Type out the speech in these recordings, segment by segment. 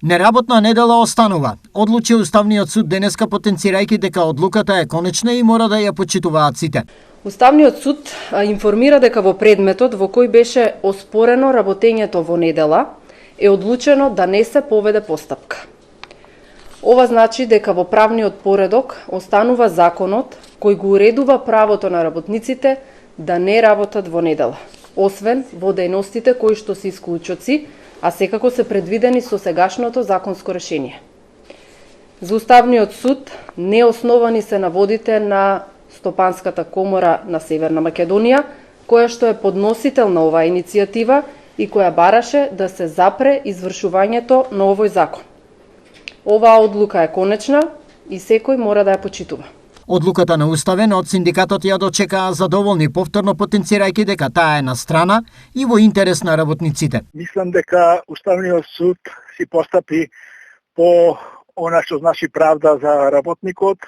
Неработна недела останува. Одлучи Уставниот суд денеска, потенцирајќи дека одлуката е конечна и мора да ја почитуваат сите. Уставниот суд информира дека во предметот во кој беше оспорено работењето во недела е одлучено да не се поведе постапка. Ова значи дека во правниот поредок останува законот кој го уредува правото на работниците да не работат во недела, освен во дејностите кои што се исклучоци, а секако се предвидени со сегашното законско решение. За Уставниот суд неосновани се наводите на Стопанската комора на Северна Македонија, која што е подносител на оваа иницијатива и која бараше да се запре извршувањето на овој закон. Оваа одлука е конечна и секој мора да ја почитува. Одлуката на Уставен од синдикатот ја дочекаа задоволни, повторно потенцирајќи дека таа е на страна и во интерес на работниците. Мислам дека Уставниот суд си постапи по она што значи правда за работникот,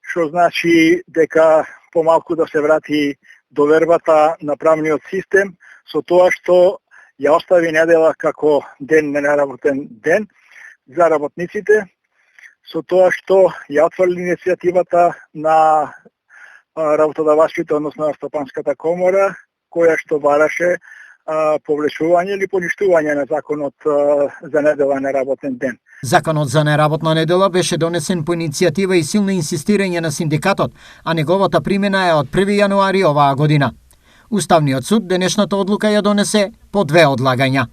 што значи дека помалку да се врати довербата на правниот систем, со тоа што ја остави недела како ден неработен ден за работниците, со тоа што ја отврли иницијативата на работодавачите, односно на Стопанската комора, која што бараше повлечување или поништување на законот за недела неработен ден. Законот за неработна недела беше донесен по иницијатива и силно инсистирање на синдикатот, а неговата примена е од 1 јануари оваа година. Уставниот суд денешната одлука ја донесе по 2 одлагања.